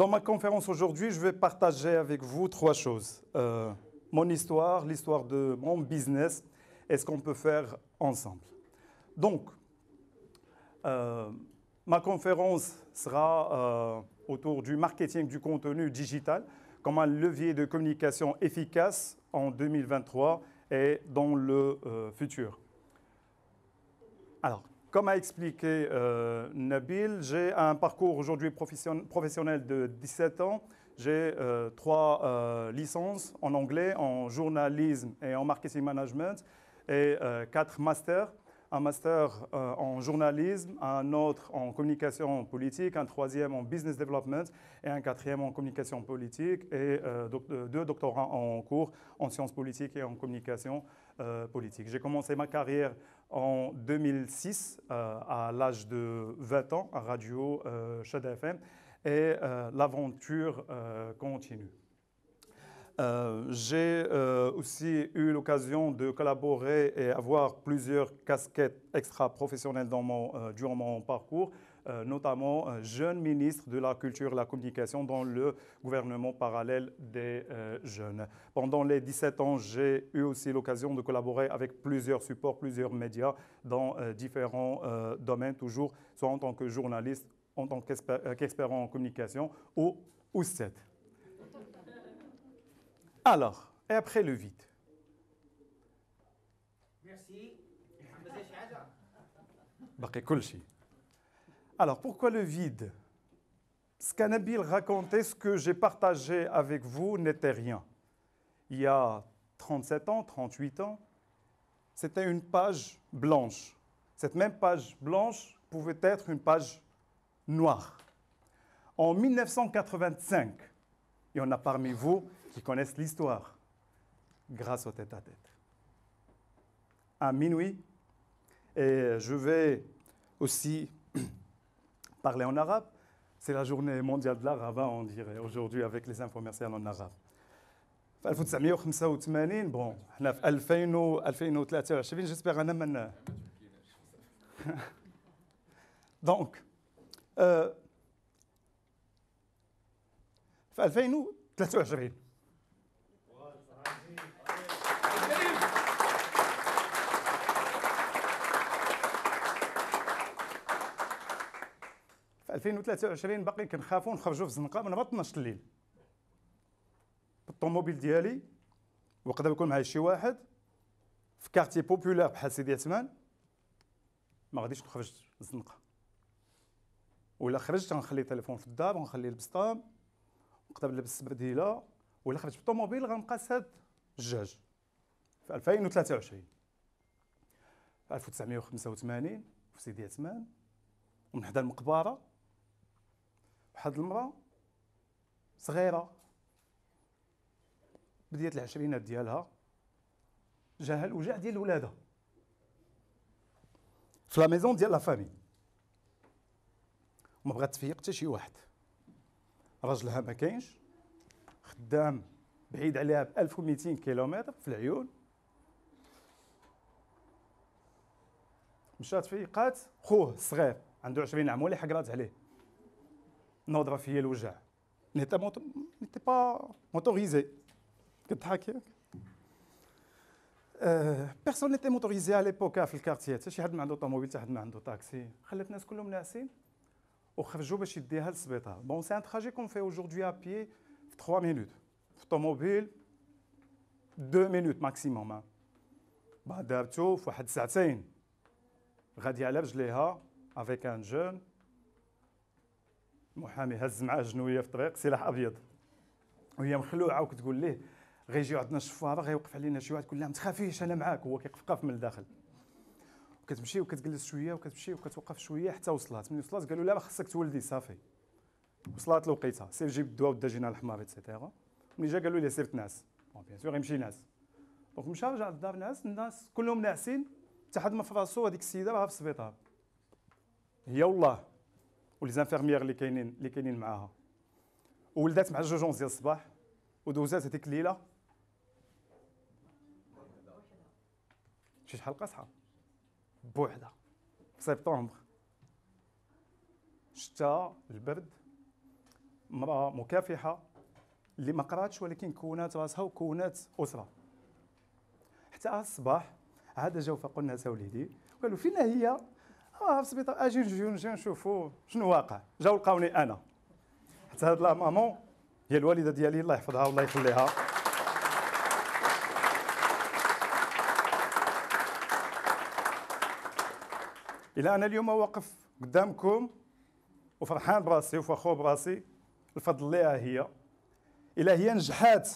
Dans ma conférence aujourd'hui, je vais partager avec vous trois choses. Mon histoire, l'histoire de mon business et ce qu'on peut faire ensemble. Donc, ma conférence sera autour du marketing du contenu digital comme un levier de communication efficace en 2023 et dans le futur. Alors, comme a expliqué Nabil, j'ai un parcours aujourd'hui professionnel de 17 ans. J'ai 3 licences en anglais, en journalisme et en marketing management et 4 masters. Un master en journalisme, un autre en communication politique, un troisième en business development et un quatrième en communication politique et 2 doctorats en cours en sciences politiques et en communication politique. J'ai commencé ma carrière en 2006 à l'âge de 20 ans à Radio Chad FM et l'aventure continue. J'ai aussi eu l'occasion de collaborer et avoir plusieurs casquettes extra-professionnelles durant mon parcours, notamment jeune ministre de la Culture et de la Communication dans le gouvernement parallèle des jeunes. Pendant les 17 ans, j'ai eu aussi l'occasion de collaborer avec plusieurs supports, plusieurs médias dans différents domaines, toujours soit en tant que journaliste, en tant qu'expert en communication ou OUSSET. Alors, et après le vide. Merci. Alors, pourquoi le vide? Ce qu'Anabil racontait, ce que j'ai partagé avec vous n'était rien. Il y a 37 ans, 38 ans, c'était une page blanche. Cette même page blanche pouvait être une page noire. En 1985, il y en a parmi vous qui connaissent l'histoire, grâce au tête-à-tête. À minuit, et je vais aussi parler en arabe, c'est la journée mondiale de l'arabe, on dirait, aujourd'hui avec les infomerciales en arabe. في 1985 bon, احنا في 2023 j'espère انا من donc في 2023 في 2023 باقي كنخافوا نخرجوا في الزنقه من بعد 12 الليل بالطوموبيل ديالي ويقدر يكون معايا شي واحد في كارتي بوبولار بحال سيدي عثمان ما غاديش نخرج الزنقه ولا خرجت غنخلي التليفون في الدار ونخليه البسطام نقدر نلبس بديله ولا خرجت بالطوموبيل غنبقى ساد الجاج في 2023 في 1985 في سيدي عثمان ومن حدا المقبره واحد المراه صغيره بديت العشرينات ديالها جاها الوجع ديال ولادها في لا ميزون ديال لا فامي وما بغات تفيق حتى شي واحد راجلها ما كاينش خدام بعيد عليها ب 1200 كيلومتر في العيون مشات فيقات خوه الصغير عنده 20 عام واللي حقرات عليه نوضره فيا الوجع نيتي با موتوريزي كضحك ياك بيرسون نيتي موتوريزي على ليبوكا في الكارتيه حتى شي حد ما عنده طوموبيل حتى حد ما عنده طاكسي خلات الناس كلهم ناعسين وخرجوا باش يديها للسبيطار بون سي ان تراجي كون في اaujourd'hui à pied في 3 minutes في طوموبيل 2 minutes ماكسيموم بعد دابتو في واحد ساعتين غادي على رجليها افيك ان جون محامي هز معاه جنويه في الطريق سلاح ابيض وهي مخلوعه وكتقول ليه غيجيو عندنا الشفاره غيوقف علينا شي واحد يقول لها ما تخافيش انا معاك هو كيقف من الداخل وكتمشي وكتجلس شويه وكتمشي وكتوقف شويه حتى وصلات ملي وصلات قالوا لها خصك تولدي صافي وصلات لوقيتها سير جيب الدواء والدجينه الحمار ايتترا ملي جا قالوا لي سير تنعس بون بيان سور يمشي ينعس دونك مشى رجع للدار نعس الناس كلهم ناعسين حتى حد ما في راسو هذيك السيده راها في السبيطار هي والله وليزانفيرميير اللي كاينين معاها ولدات مع الجوجونز ديال الصباح ودوزات هذيك الليله شي شحال قاصحه بوحده في سبتمبر الشتاء البرد امرأة مكافحة اللي ما قراتش ولكن كونات راسها وكونات أسرة. حتى الصباح عاد جاو فاقوا الناس وليدي قالوا فين هي؟ في السبيطار. اجي نجي نشوفوا شنو واقع. جاو لقاوني انا. حتى هاد لا مامون هي الوالده ديالي الله يحفظها والله يخليها. الى انا اليوم واقف قدامكم وفرحان براسي وفخور براسي الفضل ليها هي. الا هي نجحات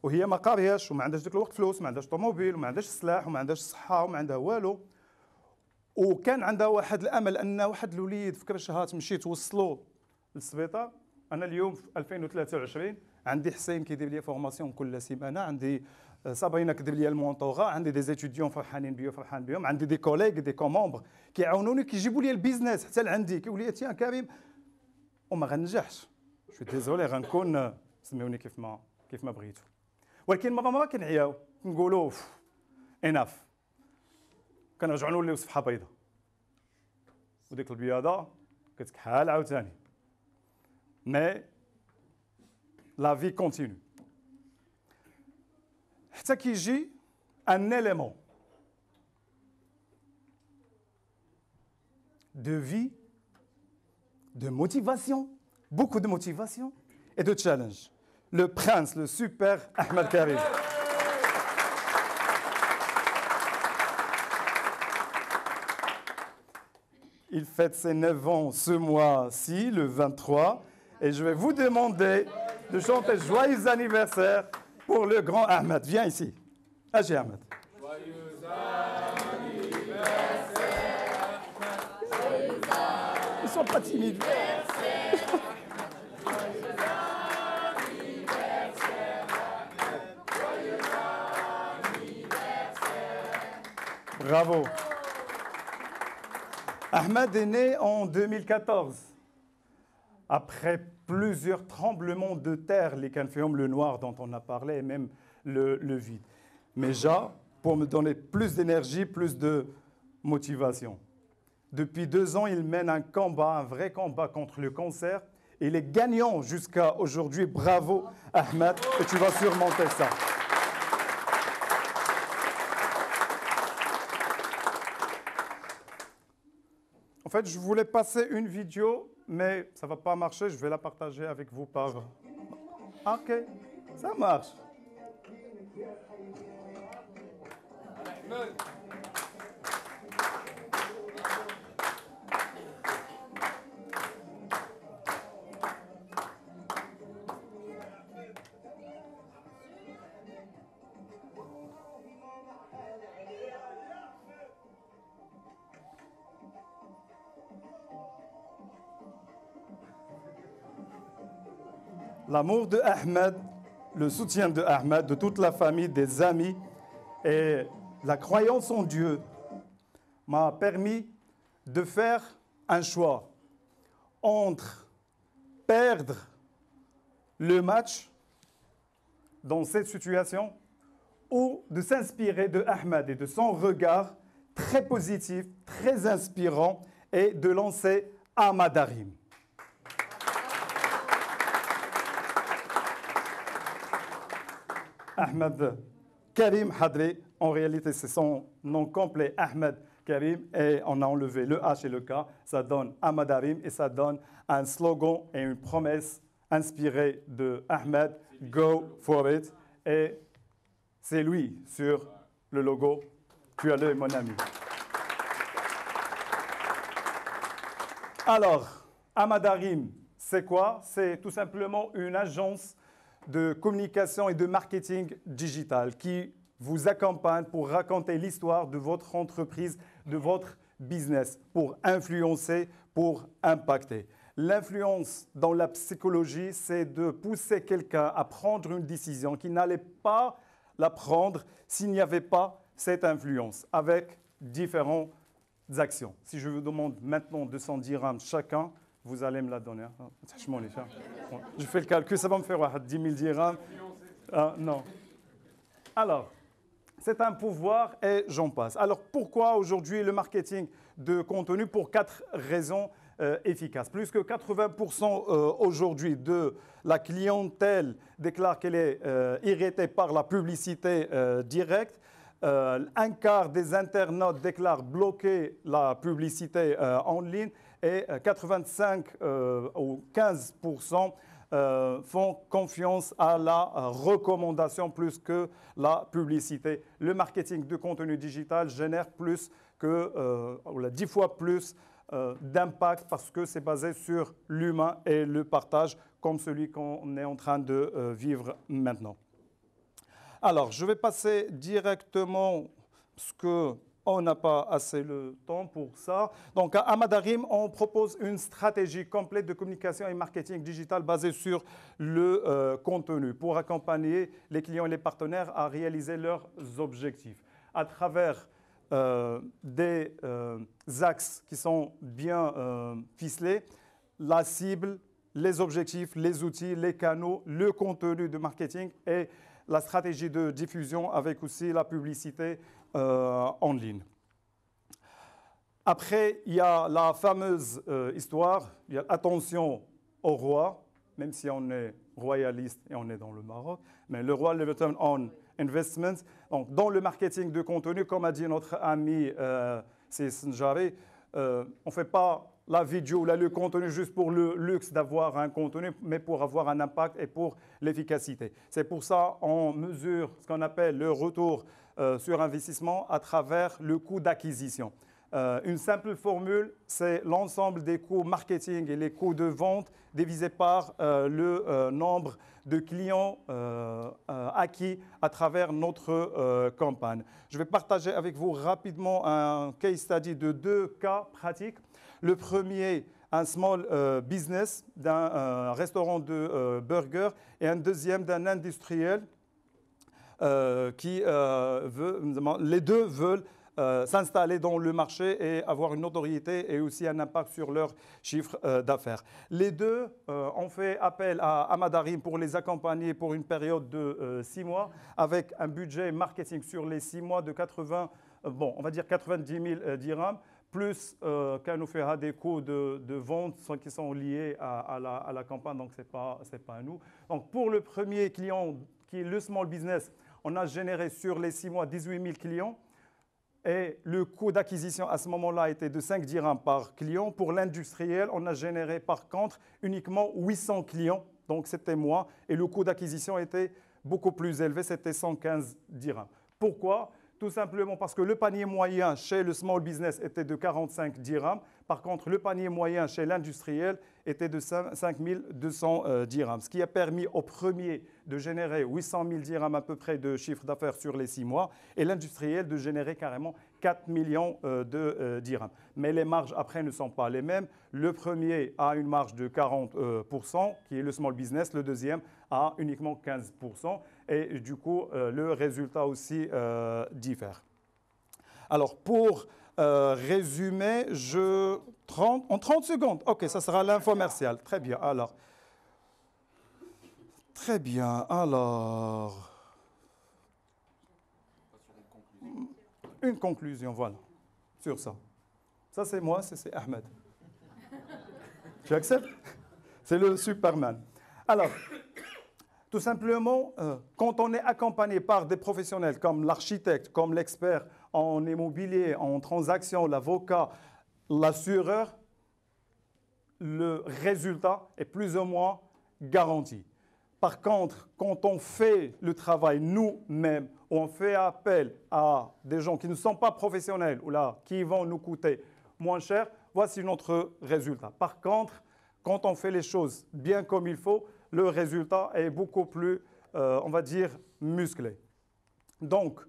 وهي ما قارياش وما عندهاش داك الوقت فلوس، ما عندهاش طوموبيل وما عندهاش سلاح وما عندهاش صحه وما عندها والو، وكان عندها واحد الامل ان واحد الوليد في كرشها تمشي توصلوا للسبيطار. انا اليوم في 2023 عندي حسين كيدير لي فورماسيون كل سيمانه، عندي صابرينا كدير لي المونطورا، عندي دي زيتيديون فرحانين بيا فرحان بهم، عندي دي كوليغ دي كومومبر كيعاونوني كيجيبوا لي البيزنس حتى لعندي كيقول لي تيان كريم وما غنجحش. شو ديزولي غنكون سميوني كيف ما بغيتو. ولكن مره كنعياو كنقولوا اناف كنرجعوا نوليو صفحه بيضاء وديك البياضه كتكحال عاوتاني. مي لا في كونتينيو حتى كيجي ان élément de vie, de motivation, beaucoup de motivation et de challenge. Le prince, le super Ahmed Karim. Il fête ses 9 ans ce mois-ci, le 23, et je vais vous demander de chanter joyeux anniversaire pour le grand Ahmed. Viens ici. Agis Ahmed. Joyeux anniversaire, Ahmed. Ils sont pas timides. Bravo. Ahmed est né en 2014, après plusieurs tremblements de terre, les canfiums, le noir dont on a parlé, et même le vide. Mais déjà, pour me donner plus d'énergie, plus de motivation. Depuis 2 ans, il mène un combat, un vrai combat contre le cancer. Il est gagnant jusqu'à aujourd'hui. Bravo, Ahmed, et tu vas surmonter ça. En fait, je voulais passer une vidéo, mais ça ne va pas marcher. Je vais la partager avec vous par... Ok, ça marche. L'amour de Ahmed, le soutien de Ahmed, de toute la famille, des amis et la croyance en Dieu m'a permis de faire un choix entre perdre le match dans cette situation ou de s'inspirer de Ahmed et de son regard très positif, très inspirant et de lancer Amadarim. Ahmed Karim Hadri, en réalité c'est son nom complet, Ahmed Karim, et on a enlevé le H et le K, ça donne Amadarim et ça donne un slogan et une promesse inspirée de Ahmed, Go for it, et c'est lui sur le logo, tu as l'œil mon ami. Alors, Amadarim, c'est quoi? C'est tout simplement une agence de communication et de marketing digital qui vous accompagne pour raconter l'histoire de votre entreprise, de votre business, pour influencer, pour impacter. L'influence dans la psychologie, c'est de pousser quelqu'un à prendre une décision qu'il n'allait pas la prendre s'il n'y avait pas cette influence, avec différentes actions. Si je vous demande maintenant 200 dirhams chacun, vous allez me la donner. Je fais le calcul, ça va me faire 10 000 dirhams. Non. Alors, c'est un pouvoir et j'en passe. Alors, pourquoi aujourd'hui le marketing de contenu? Pour 4 raisons. efficace. Plus que 80% aujourd'hui de la clientèle déclare qu'elle est irritée par la publicité directe. Un quart des internautes déclarent bloquer la publicité en ligne et 85 ou 15% font confiance à la recommandation plus que la publicité. Le marketing de contenu digital génère plus que 10 fois plus d'impact parce que c'est basé sur l'humain et le partage comme celui qu'on est en train de vivre maintenant. Alors, je vais passer directement, parce qu'on n'a pas assez le temps pour ça. Donc, à Amadarim, on propose une stratégie complète de communication et marketing digital basée sur le contenu pour accompagner les clients et les partenaires à réaliser leurs objectifs. À travers des axes qui sont bien ficelés, la cible, les objectifs, les outils, les canaux, le contenu de marketing et la stratégie de diffusion avec aussi la publicité en ligne. Après, il y a la fameuse histoire, il y a attention au roi, même si on est royaliste et on est dans le Maroc, mais le roi, le return on investment. Donc, dans le marketing de contenu, comme a dit notre ami Sinjari, on ne fait pas la vidéo, là, le contenu juste pour le luxe d'avoir un contenu, mais pour avoir un impact et pour l'efficacité. C'est pour ça qu'on mesure ce qu'on appelle le retour sur investissement à travers le coût d'acquisition. Une simple formule, c'est l'ensemble des coûts marketing et les coûts de vente divisés par le nombre de clients acquis à travers notre campagne. Je vais partager avec vous rapidement un case study de 2 cas pratiques. Le premier, un small business d'un restaurant de burgers et un deuxième d'un industriel qui les deux veulent s'installer dans le marché et avoir une notoriété et aussi un impact sur leur chiffre d'affaires. Les deux ont fait appel à Amadarim pour les accompagner pour une période de 6 mois avec un budget marketing sur les 6 mois de 90 000 dirhams, plus qu'un des coûts de vente qui sont liés à la campagne, donc ce n'est pas à nous. Donc pour le premier client qui est le small business, on a généré sur les 6 mois 18 000 clients. Et le coût d'acquisition à ce moment-là était de 5 dirhams par client. Pour l'industriel, on a généré par contre uniquement 800 clients, donc c'était moi. Et le coût d'acquisition était beaucoup plus élevé, c'était 115 dirhams. Pourquoi ? Tout simplement parce que le panier moyen chez le small business était de 45 dirhams. Par contre, le panier moyen chez l'industriel était de 5 200 dirhams, ce qui a permis au premier de générer 800 000 dirhams à peu près de chiffre d'affaires sur les 6 mois et l'industriel de générer carrément 4 millions de dirhams. Mais les marges après ne sont pas les mêmes. Le premier a une marge de 40%, qui est le small business. Le deuxième a uniquement 15%. Et du coup, le résultat aussi diffère. Alors, pour résumer, en 30 secondes. OK, ça sera l'infomercial. Très bien. Alors, une conclusion, voilà, sur ça. Ça, c'est moi, c'est Ahmed. Tu acceptes? C'est le Superman. Alors, tout simplement, quand on est accompagné par des professionnels comme l'architecte, comme l'expert en immobilier, en transactions, l'avocat, l'assureur, le résultat est plus ou moins garanti. Par contre, quand on fait le travail nous-mêmes, on fait appel à des gens qui ne sont pas professionnels ou là, qui vont nous coûter moins cher, voici notre résultat. Par contre, quand on fait les choses bien comme il faut, le résultat est beaucoup plus, on va dire, musclé. Donc,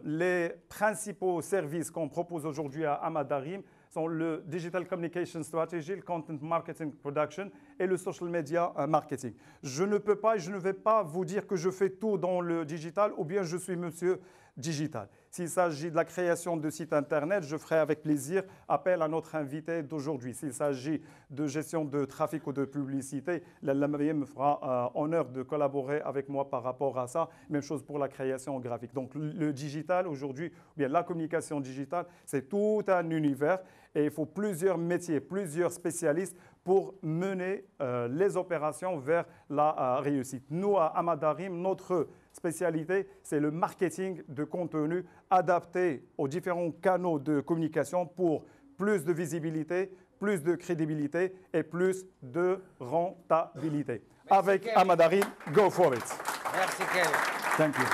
les principaux services qu'on propose aujourd'hui à Amadarim sont le Digital Communication Strategy, le Content Marketing Production et le Social Media Marketing. Je ne peux pas et je ne vais pas vous dire que je fais tout dans le digital ou bien je suis monsieur digital. S'il s'agit de la création de sites Internet, je ferai avec plaisir appel à notre invité d'aujourd'hui. S'il s'agit de gestion de trafic ou de publicité, l'Amadarim me fera honneur de collaborer avec moi par rapport à ça. Même chose pour la création graphique. Donc le digital aujourd'hui, ou bien la communication digitale, c'est tout un univers. Et il faut plusieurs métiers, plusieurs spécialistes pour mener les opérations vers la réussite. Nous, à Amadarim, notre spécialité, c'est le marketing de contenu adapté aux différents canaux de communication pour plus de visibilité, plus de crédibilité et plus de rentabilité. Merci, Avec Kevin. Amadarim, go for it. Merci, Kevin. Thank you.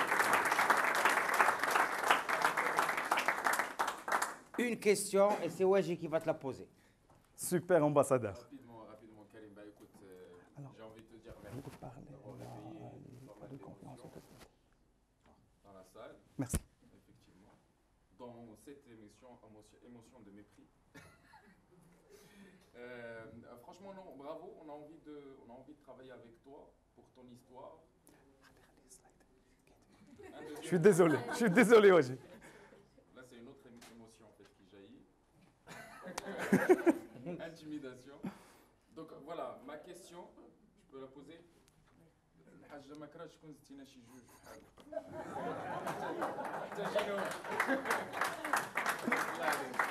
Une question, et c'est Waji qui va te la poser. Super ambassadeur. Rapidement, Karim, bah, écoute, j'ai envie de te dire merci d'avoir réveillé pas mal d'émotions dans la salle, Merci. effectivement. Dans cette émotion de mépris. Franchement, non, bravo, on a envie de travailler avec toi pour ton histoire. Je suis désolé, Waji. Là, c'est une autre émotion en fait qui jaillit. Intimidation. Donc voilà, ma question, je peux la poser. الحاجة ما كرهتش تكون زدتينا شي جوج بحال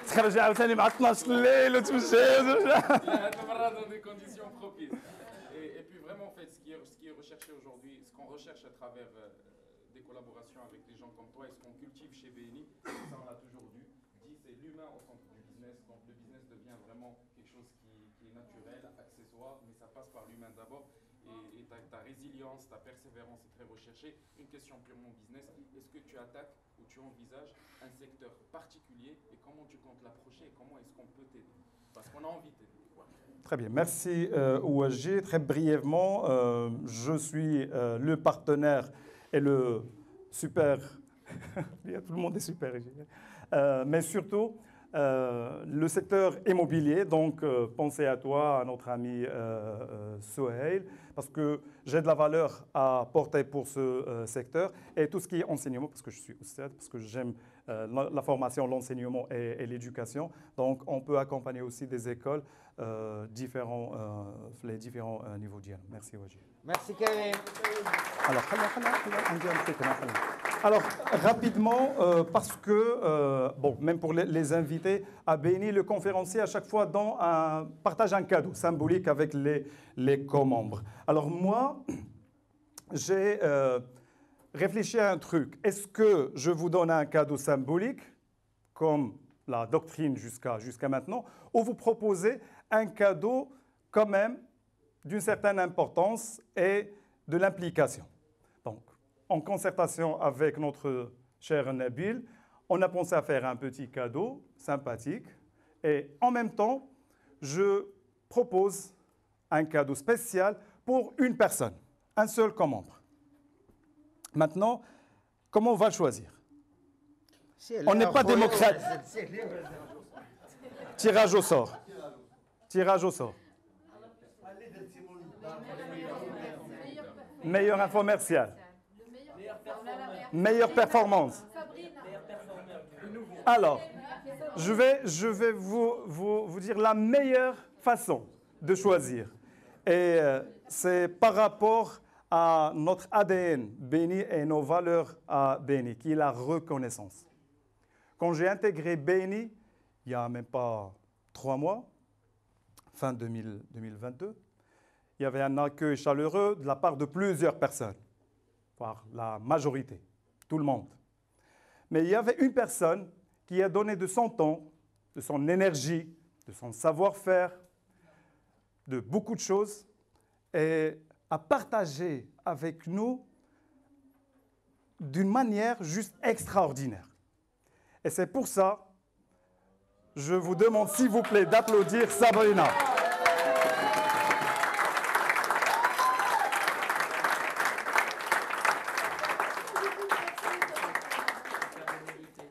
تخرج عاوتاني مع 12 الليل وتمشي Là, dans des conditions propices. Et puis vraiment, en fait, ce qui est recherché aujourd'hui, ce qu'on recherche à travers des collaborations avec des gens comme toi, et ce qu'on cultive chez BNI, ça on l'a toujours dit, c'est l'humain au centre du business. Donc le business devient vraiment quelque chose qui est naturel, accessoire, mais ça passe par l'humain d'abord. Et ta résilience, ta persévérance est très recherchée. Une question purement business, est-ce que tu attaques ou tu envisages un secteur particulier et comment tu comptes l'approcher et comment est-ce qu'on peut t'aider? Parce qu'on a envie de t'aider. Voilà. Très bien, merci Ouaji. Très brièvement, je suis le partenaire et le super... Tout le monde est super. Mais surtout, le secteur immobilier, donc pensez à toi, à notre ami Souhail, parce que j'ai de la valeur à porter pour ce secteur et tout ce qui est enseignement, parce que je suis oustad, parce que j'aime la formation, l'enseignement et l'éducation. Donc on peut accompagner aussi des écoles les différents niveaux d'IA. Merci Waji. Merci, Kevin. Alors, rapidement, parce que, bon, même pour les invités, à BNI, le conférencier, à chaque fois, partage un cadeau symbolique avec les co-membres. Alors, moi, j'ai réfléchi à un truc. Est-ce que je vous donne un cadeau symbolique, comme la doctrine jusqu'à maintenant, ou vous proposez un cadeau, quand même, d'une certaine importance et de l'implication? Donc, en concertation avec notre cher Nabil, on a pensé à faire un petit cadeau sympathique et en même temps, je propose un cadeau spécial pour une personne, un seul co-membre. Maintenant, comment on va le choisir? On n'est pas démocrate. Tirage au sort. Tirage au sort. Meilleur infomercial. Meilleure performance. Alors, je vais vous dire la meilleure façon de choisir. Et c'est par rapport à notre ADN BNI et nos valeurs à BNI, qui est la reconnaissance. Quand j'ai intégré BNI, il n'y a même pas 3 mois, fin 2022, il y avait un accueil chaleureux de la part de plusieurs personnes, voire la majorité, tout le monde. Mais il y avait une personne qui a donné de son temps, de son énergie, de son savoir-faire, de beaucoup de choses, et a partagé avec nous d'une manière juste extraordinaire. Et c'est pour ça, je vous demande s'il vous plaît d'applaudir Sabrina.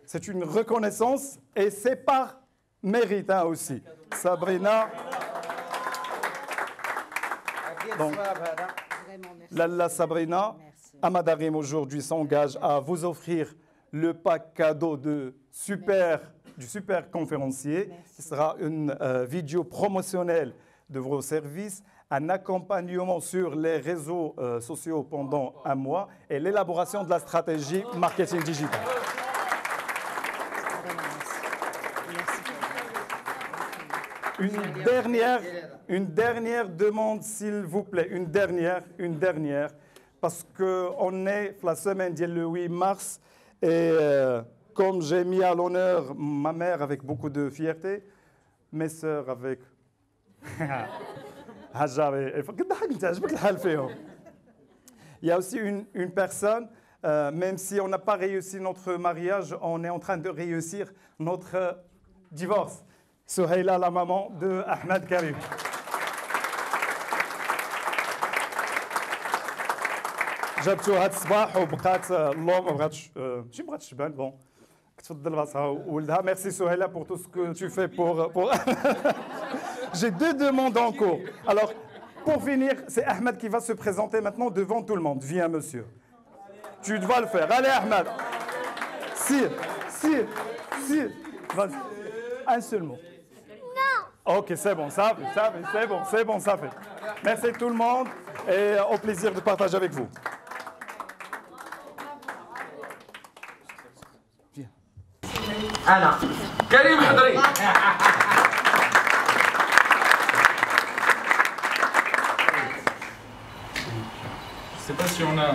C'est une reconnaissance et c'est par mérite aussi. Sabrina. Donc, Lalla Sabrina, Amadarim aujourd'hui s'engage à vous offrir le pack cadeau du super conférencier. Ce sera une vidéo promotionnelle de vos services, un accompagnement sur les réseaux sociaux pendant 1 mois et l'élaboration de la stratégie marketing digital. Une dernière demande, s'il vous plaît. Une dernière. Parce qu'on est la semaine le 8 mars et comme j'ai mis à l'honneur ma mère avec beaucoup de fierté, mes sœurs avec... Il y a aussi une personne, même si on n'a pas réussi notre mariage, on est en train de réussir notre divorce. Souhaila, la maman de Ahmed Karim. جابتو هاد الصباح وبقات الله ما بغاتش ماشي ما بغاتش تبان بون كتفضل راسها وولدها. Merci Souhaila pour tout ce que tu fais pour... J'ai 2 demandes en cours. Alors, pour finir, c'est Ahmed qui va se présenter maintenant devant tout le monde. Viens, monsieur. Tu dois le faire. Allez, Ahmed. Si. Vas-y. Un seul mot. Non. Ok, c'est bon, ça fait. Merci tout le monde et au plaisir de partager avec vous. Viens. أنا كريم حضري. Je sais pas si on a...